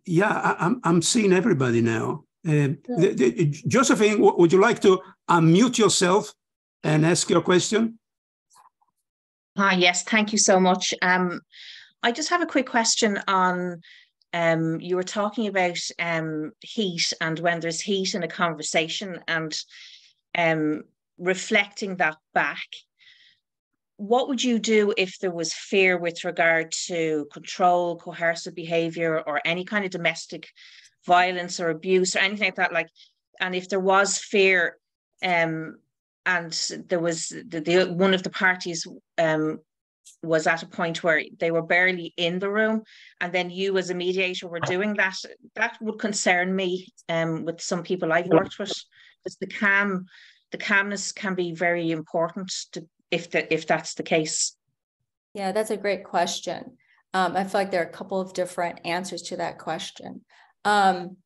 Speaker 1: Yeah, I'm seeing everybody now. Josephine, would you like to unmute yourself and ask your question?
Speaker 4: Yes, thank you so much. I just have a quick question on, you were talking about heat, and when there's heat in a conversation and reflecting that back. What would you do if there was fear with regard to control, coercive behavior, or any kind of domestic violence or abuse or anything like that? Like, and if there was fear, and there was one of the parties was at a point where they were barely in the room, and then you as a mediator were doing that, that would concern me with some people I've worked with, because the calmness can be very important to, if that's the case.
Speaker 3: Yeah, that's a great question. I feel like there are a couple of different answers to that question. Well,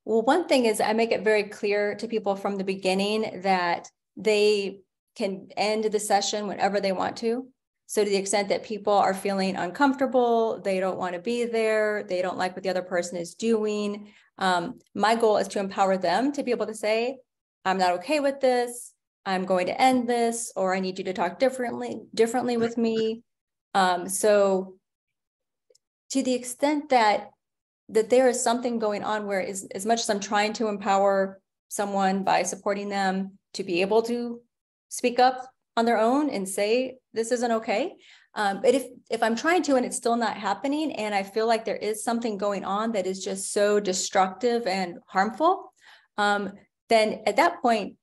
Speaker 3: one thing is I make it very clear to people from the beginning that they can end the session whenever they want to. So to the extent that people are feeling uncomfortable, they don't want to be there, they don't like what the other person is doing, my goal is to empower them to be able to say, I'm not okay with this, I'm going to end this, or I need you to talk differently with me. So to the extent that there is something going on where as much as I'm trying to empower someone by supporting them to be able to speak up on their own and say, this isn't okay. But if I'm trying to and it's still not happening, and I feel like there is something going on that is just so destructive and harmful, then at that point,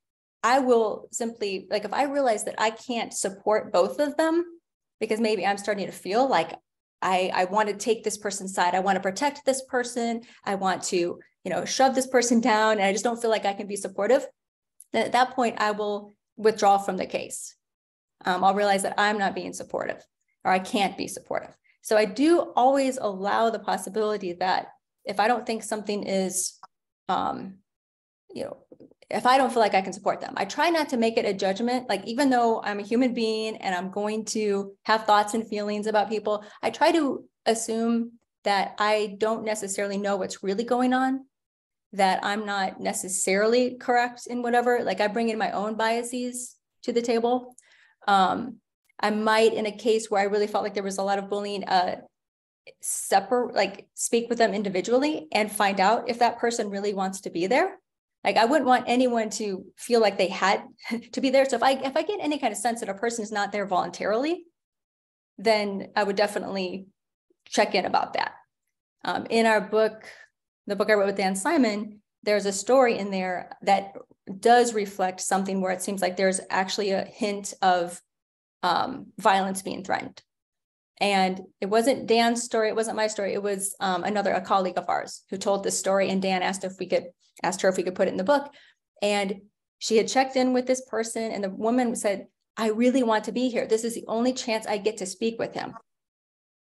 Speaker 3: I will simply, like, if I realize that I can't support both of them, because maybe I'm starting to feel like I want to take this person's side, I want to protect this person, I want to, shove this person down, and I just don't feel like I can be supportive, then at that point, I will withdraw from the case. I'll realize that I'm not being supportive, or I can't be supportive. So I do always allow the possibility that if I don't think something is, if I don't feel like I can support them, I try not to make it a judgment. Like, even though I'm a human being and I'm going to have thoughts and feelings about people, I try to assume that I don't necessarily know what's really going on, that I'm not necessarily correct in whatever, like I bring in my own biases to the table. I might, in a case where I really felt like there was a lot of bullying, speak with them individually and find out if that person really wants to be there. Like, I wouldn't want anyone to feel like they had to be there. So if I get any kind of sense that a person is not there voluntarily, then I would definitely check in about that. In our book, the book I wrote with Dan Simon, there's a story in there that does reflect something where it seems like there's actually a hint of violence being threatened. And it wasn't Dan's story, it wasn't my story, it was a colleague of ours who told this story, and Dan asked her if we could put it in the book. And she had checked in with this person, and the woman said, I really want to be here. This is the only chance I get to speak with him.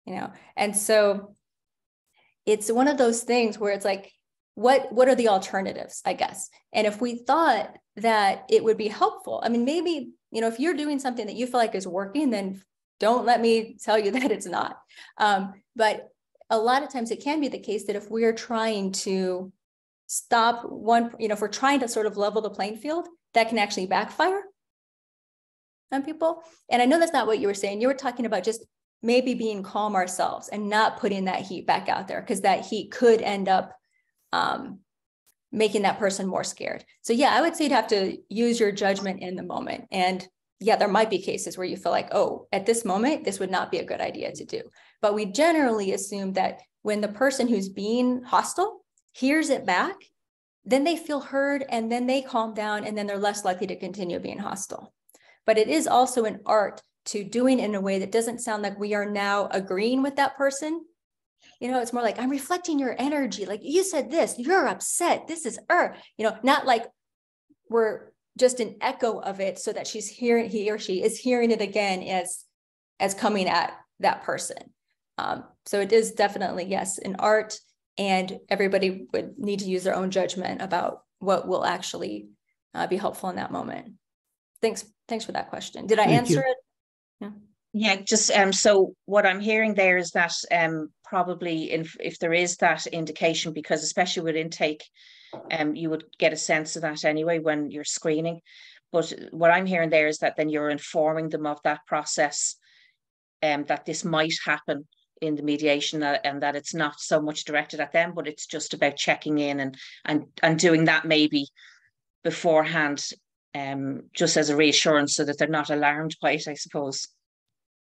Speaker 3: And so it's one of those things where it's like, what are the alternatives, I guess? And if we thought that it would be helpful, I mean, maybe, if you're doing something that you feel like is working, then don't let me tell you that it's not. But a lot of times it can be the case that if we're trying to stop one, if we're trying to sort of level the playing field, that can actually backfire on people. And I know that's not what you were saying. You were talking about just maybe being calm ourselves and not putting that heat back out there, because that heat could end up making that person more scared. So yeah, I would say you'd have to use your judgment in the moment. And yeah, there might be cases where you feel like, oh, at this moment, this would not be a good idea to do. But we generally assume that when the person who's being hostile hears it back, then they feel heard and then they calm down and then they're less likely to continue being hostile. But it is also an art to doing it in a way that doesn't sound like we are now agreeing with that person. It's more like, I'm reflecting your energy. Like, you said this, you're upset. This is not like we're just an echo of it so that he or she is hearing it again as coming at that person. So it is definitely, yes, an art, and everybody would need to use their own judgment about what will actually be helpful in that moment. Thanks for that question. Did I answer it?
Speaker 4: Yeah, just so what I'm hearing there is that probably if there is that indication, because especially with intake, you would get a sense of that anyway when you're screening. But what I'm hearing there is that then you're informing them of that process, that this might happen in the mediation, and that it's not so much directed at them, but it's just about checking in and doing that maybe beforehand, just as a reassurance so that they're not alarmed by it, I suppose.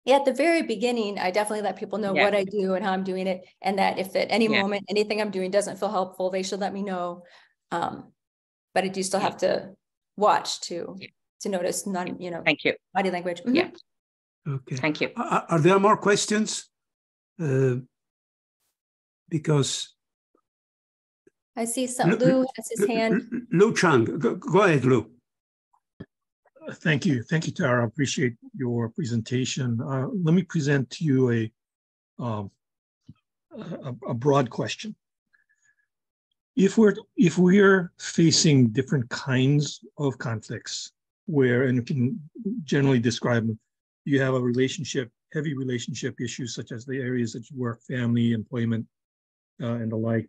Speaker 3: Yeah, at the very beginning, I definitely let people know what I do and how I'm doing it, and that if at any moment anything I'm doing doesn't feel helpful, they should let me know. But I do still have to watch to notice
Speaker 4: Thank you.
Speaker 3: body language.
Speaker 4: Yeah.
Speaker 1: Okay.
Speaker 4: Thank you.
Speaker 1: Are there more questions? Because
Speaker 3: I see Lou has his hand.
Speaker 1: Lou Chang, go ahead, Lou.
Speaker 5: Thank you, Tara. I appreciate your presentation. Let me present to you a broad question. If we're facing different kinds of conflicts, and you can generally describe them, you have heavy relationship issues such as the areas that you work, family, employment, and the like.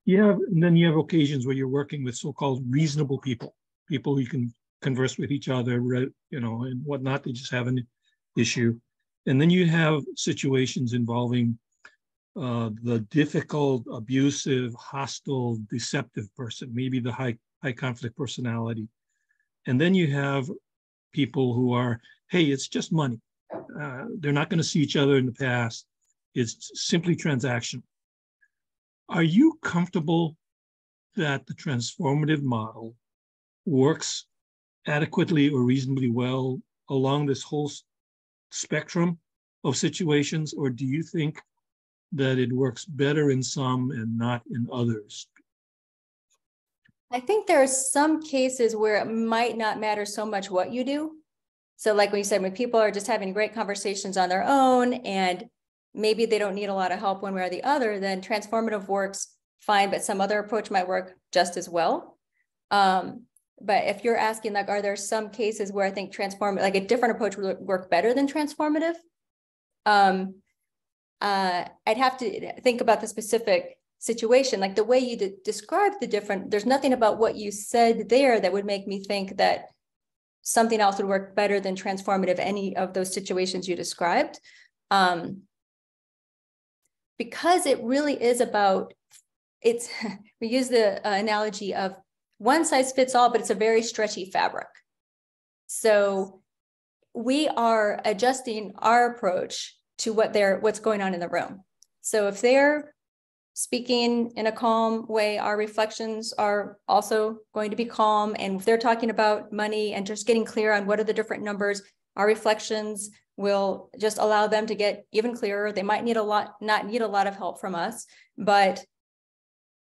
Speaker 5: And then you have occasions where you're working with so-called reasonable people who you can converse with each other, and whatnot. They just have an issue. And then you have situations involving the difficult, abusive, hostile, deceptive person, maybe the high conflict personality. And then you have people who are, hey, it's just money. They're not going to see each other in the past. It's simply transactional. Are you comfortable that the transformative model works adequately or reasonably well along this whole spectrum of situations, or do you think that it works better in some and not in others?
Speaker 3: I think there are some cases where it might not matter so much what you do. So like when you said, when people are just having great conversations on their own and maybe they don't need a lot of help one way or the other, then transformative works fine, but some other approach might work just as well. But if you're asking, like, are there some cases where I think like a different approach would work better than transformative? I'd have to think about the specific situation, like the way you described there's nothing about what you said there that would make me think that something else would work better than transformative, any of those situations you described. Because it really is about, we use the analogy of one size fits all, but it's a very stretchy fabric. So we are adjusting our approach to what's going on in the room. So if they're speaking in a calm way, our reflections are also going to be calm. And if they're talking about money and just getting clear on what are the different numbers, our reflections will just allow them to get even clearer. They might not need a lot of help from us, but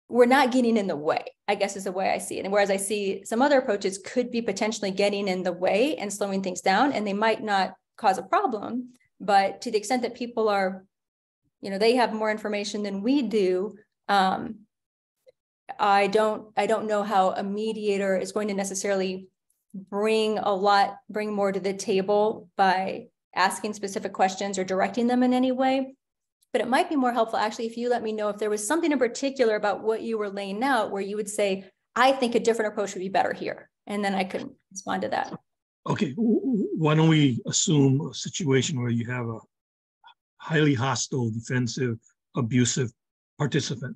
Speaker 3: we're not getting in the way, I guess is the way I see it. And whereas I see some other approaches could be potentially getting in the way and slowing things down, and they might not cause a problem, but to the extent that people are, they have more information than we do, I don't know how a mediator is going to necessarily bring more to the table by asking specific questions or directing them in any way. But it might be more helpful actually if you let me know if there was something in particular about what you were laying out where you would say, I think a different approach would be better here. And then I could respond to that.
Speaker 5: Okay, why don't we assume a situation where you have a highly hostile, defensive, abusive participant.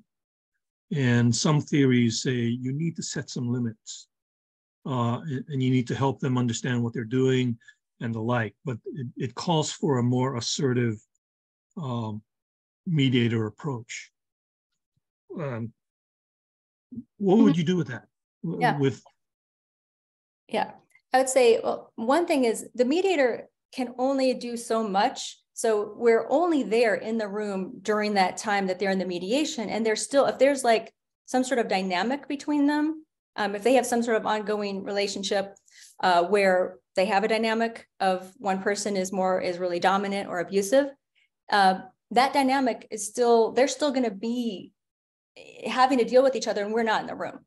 Speaker 5: And some theories say you need to set some limits and you need to help them understand what they're doing and the like, but it calls for a more assertive mediator approach. What would you do with that?
Speaker 3: Yeah, I would say, well, one thing is the mediator can only do so much. So we're only there in the room during that time that they're in the mediation. And there's still, if there's like some sort of dynamic between them, if they have some sort of ongoing relationship where they have a dynamic of one person is really dominant or abusive, that dynamic is still, they're still going to be having to deal with each other and we're not in the room.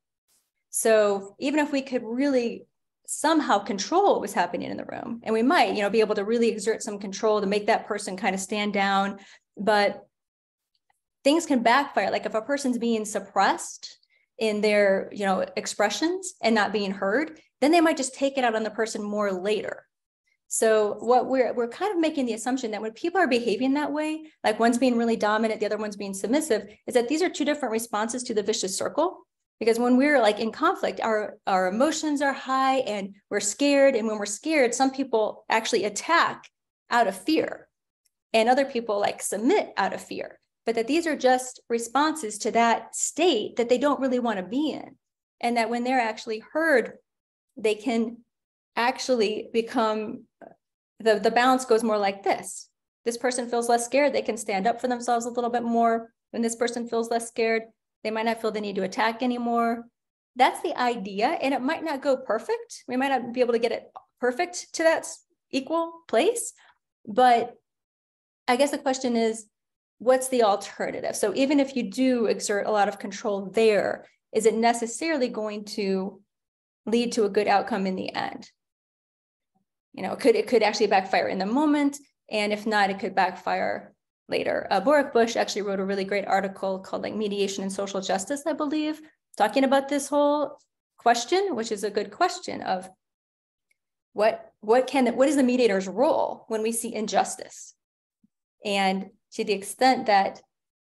Speaker 3: So even if we could really somehow control what was happening in the room, and we might, be able to really exert some control to make that person kind of stand down, but things can backfire. Like if a person's being suppressed in their, expressions and not being heard, then they might just take it out on the person more later. So what we're kind of making the assumption that when people are behaving that way, like one's being really dominant, the other one's being submissive, is that these are two different responses to the vicious circle. Because when we're like in conflict, our emotions are high and we're scared. And when we're scared, some people actually attack out of fear and other people like submit out of fear. But that these are just responses to that state that they don't really want to be in. And that when they're actually heard, they can actually become, the balance goes more like this. This person feels less scared. They can stand up for themselves a little bit more. When this person feels less scared, they might not feel the need to attack anymore. That's the idea. And it might not go perfect. We might not be able to get it perfect to that equal place. But I guess the question is, what's the alternative? So even if you do exert a lot of control there, is it necessarily going to lead to a good outcome in the end? It could actually backfire in the moment. And if not, it could backfire later. Boric Bush actually wrote a really great article called like Mediation and Social Justice, I believe, talking about this whole question, which is a good question of what is the mediator's role when we see injustice? And to the extent that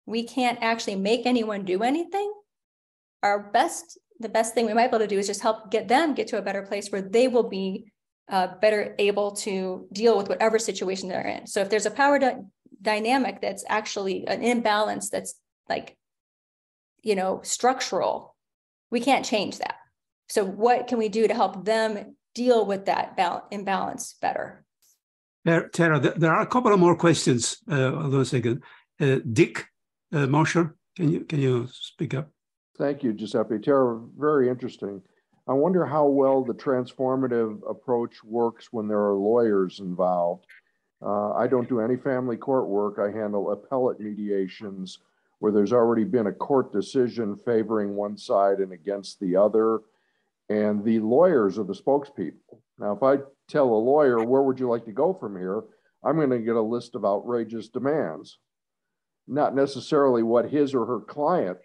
Speaker 3: we can't actually make anyone do anything, the best thing we might be able to do is just help get to a better place where they will be better able to deal with whatever situation they're in. So if there's a power dynamic that's actually an imbalance that's like, structural, we can't change that. So what can we do to help them deal with that imbalance better?
Speaker 1: Tara, there are a couple of more questions. Hold on a second. Dick Mosher, can you speak up?
Speaker 6: Thank you, Giuseppe. Tara, very interesting. I wonder how well the transformative approach works when there are lawyers involved. I don't do any family court work. I handle appellate mediations where there's already been a court decision favoring one side and against the other. And the lawyers are the spokespeople. Now, if I tell a lawyer, where would you like to go from here? I'm going to get a list of outrageous demands, not necessarily what his or her client,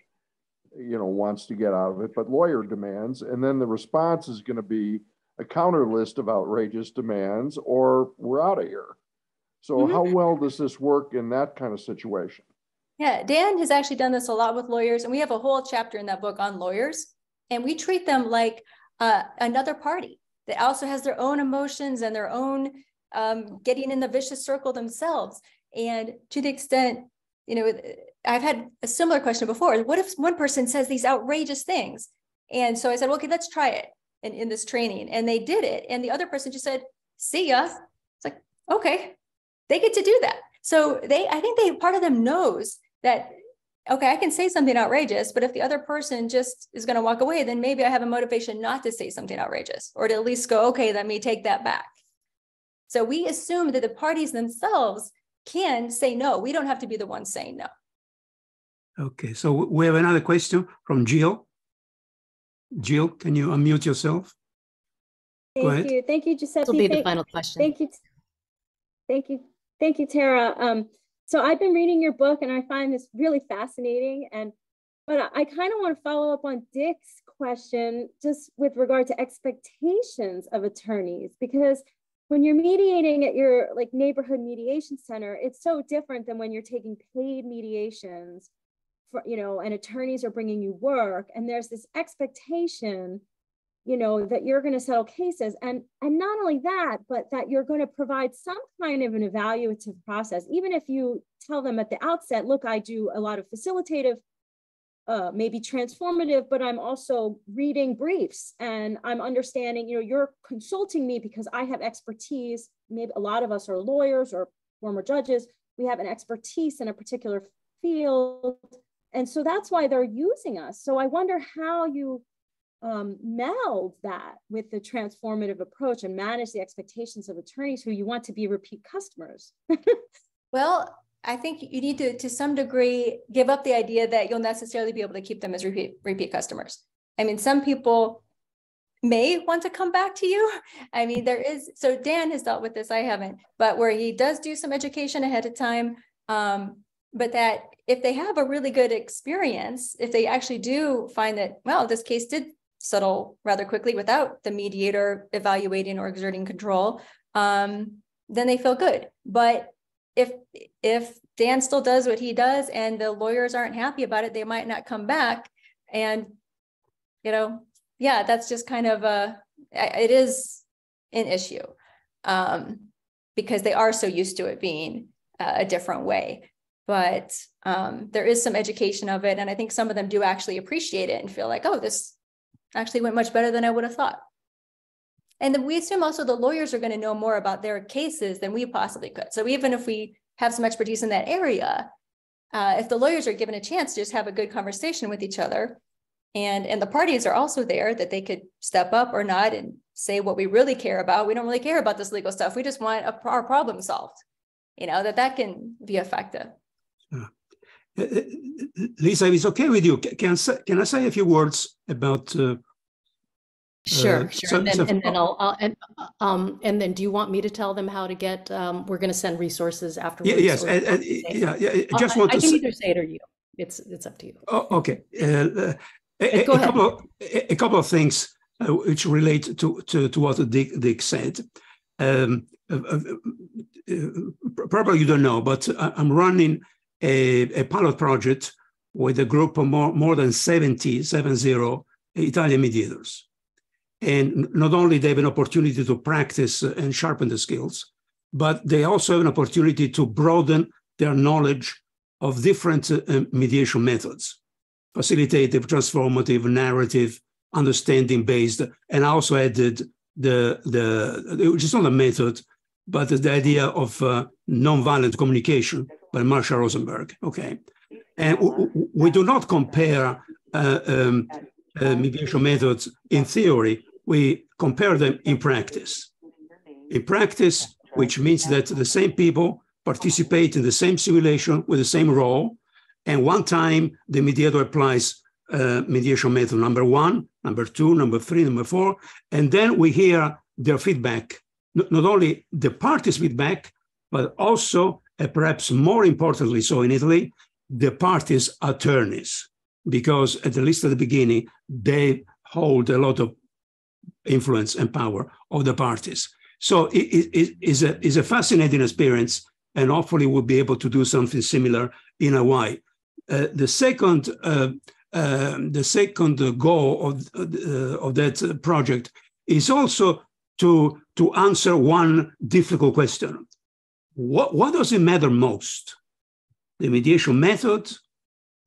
Speaker 6: wants to get out of it, but lawyer demands. And then the response is going to be a counter list of outrageous demands, or we're out of here. So how well does this work in that kind of situation?
Speaker 3: Yeah, Dan has actually done this a lot with lawyers, and we have a whole chapter in that book on lawyers, and we treat them like another party that also has their own emotions and their own getting in the vicious circle themselves. And to the extent, I've had a similar question before. What if one person says these outrageous things? And so I said, well, okay, let's try it in this training. And they did it. And the other person just said, see ya. It's like, okay, they get to do that. So I think part of them knows that, okay, I can say something outrageous, but if the other person just is going to walk away, then maybe I have a motivation not to say something outrageous, or to at least go, okay, let me take that back. So we assume that the parties themselves can say no. We don't have to be the ones saying no.
Speaker 1: Okay, so we have another question from Jill. Jill, can you unmute yourself?
Speaker 7: Thank you. Thank you, Giuseppe.
Speaker 2: This will be the final question.
Speaker 7: Thank you. Thank you. Thank you, Tara. So I've been reading your book and I find this really fascinating. But I kind of want to follow up on Dick's question just with regard to expectations of attorneys, because when you're mediating at your like neighborhood mediation center, it's so different than when you're taking paid mediations for, you know, and attorneys are bringing you work and there's this expectation, you know, that you're going to settle cases. And not only that, but that you're going to provide some kind of an evaluative process. Even if you tell them at the outset, look, I do a lot of facilitative, maybe transformative, but I'm also reading briefs and I'm understanding, you know, you're consulting me because I have expertise. Maybe a lot of us are lawyers or former judges. We have an expertise in a particular field. And so that's why they're using us. So I wonder how you meld that with the transformative approach and manage the expectations of attorneys who you want to be repeat customers.
Speaker 3: Well, I think you need to some degree, give up the idea that you'll necessarily be able to keep them as repeat customers. I mean, some people may want to come back to you. I mean, so Dan has dealt with this, I haven't, but where he does do some education ahead of time, but that if they have a really good experience, if they actually do find that, well, this case did settle rather quickly without the mediator evaluating or exerting control, then they feel good. But if Dan still does what he does and the lawyers aren't happy about it, they might not come back. And, you know, yeah, that's just kind of it is an issue because they are so used to it being a different way. But there is some education of it. And I think some of them do actually appreciate it and feel like, oh, this actually went much better than I would have thought. And then we assume also the lawyers are going to know more about their cases than we possibly could. So even if we have some expertise in that area, if the lawyers are given a chance to just have a good conversation with each other, and the parties are also there that they could step up or not and say what we really care about. We don't really care about this legal stuff. We just want our problem solved, you know, that can be effective.
Speaker 1: Lisa, if it's okay with you, can I say a few words about
Speaker 2: Sure. And then do you want me to tell them how to get, we're going to send resources afterwards?
Speaker 1: Yes. I just want to
Speaker 2: I can either say it or you. It's up to you.
Speaker 1: Oh, okay. A couple of things which relate to what Dick said. Probably you don't know, but I'm running a pilot project with a group of more than 70 Italian mediators. And not only they have an opportunity to practice and sharpen the skills, but they also have an opportunity to broaden their knowledge of different mediation methods, facilitative, transformative, narrative, understanding-based, and also added which is not a method, but the idea of nonviolent communication by Marsha Rosenberg. Okay, and we do not compare mediation methods in theory. We compare them in practice. In practice, which means that the same people participate in the same simulation with the same role, and one time the mediator applies mediation method number 1, number 2, number 3, number 4, and then we hear their feedback, not only the parties' feedback, but also, perhaps more importantly so in Italy, the parties' attorneys, because at least at the beginning, they hold a lot of influence and power of the parties. So it is a fascinating experience, and hopefully we'll be able to do something similar in Hawaii. The second goal of that project is also to answer one difficult question. What does it matter most? The mediation method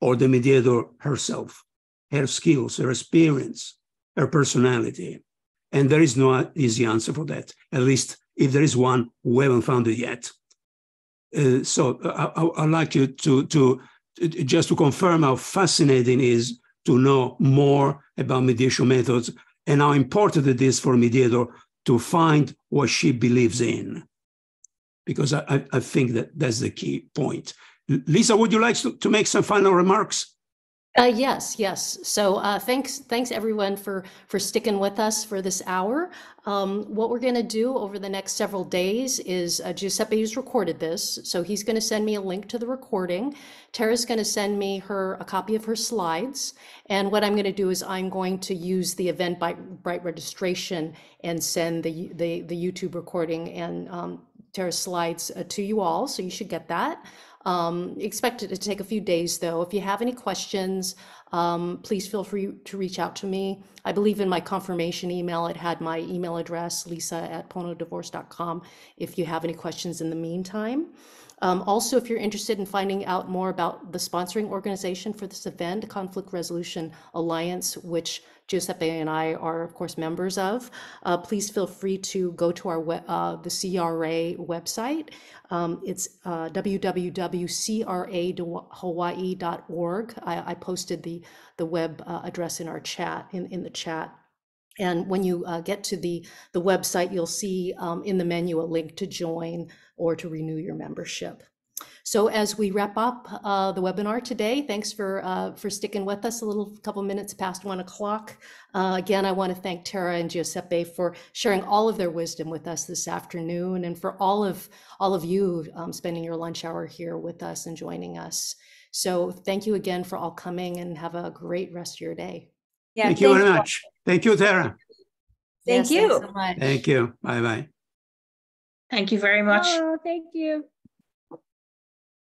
Speaker 1: or the mediator herself, her skills, her experience, her personality? And there is no easy answer for that, at least if there is one, we haven't found it yet. So I'd like you to just to confirm how fascinating it is to know more about mediation methods and how important it is for a mediator to find what she believes in. Because I think that's the key point. Lisa, would you like to make some final remarks?
Speaker 2: Yes. So thanks everyone for sticking with us for this hour. What we're going to do over the next several days is Giuseppe has recorded this, so he's going to send me a link to the recording. Tara's going to send me a copy of her slides, and what I'm going to do is I'm going to use the Eventbrite registration and send the YouTube recording and Tara's slides to you all, so you should get that. Expect it to take a few days though. If you have any questions, please feel free to reach out to me. I believe in my confirmation email, it had my email address, lisa@ponodivorce.com, if you have any questions in the meantime. Also, if you're interested in finding out more about the sponsoring organization for this event, Conflict Resolution Alliance, which Giuseppe and I are, of course, members of, please feel free to go to our the CRA website. It's www.crahawaii.org. I posted the web address in our chat, in the chat. And when you get to the website, you'll see in the menu a link to join or to renew your membership. So as we wrap up the webinar today, thanks for sticking with us a couple minutes past 1 o'clock. Again, I want to thank Tara and Giuseppe for sharing all of their wisdom with us this afternoon, and for all of you spending your lunch hour here with us and joining us. So thank you again for all coming, and have a great rest of your day.
Speaker 3: Yeah,
Speaker 1: thank you very much. Thank you, Tara.
Speaker 3: Thank you.
Speaker 2: So much.
Speaker 1: Thank you. Bye-bye.
Speaker 4: Thank you very much.
Speaker 7: Oh, thank you.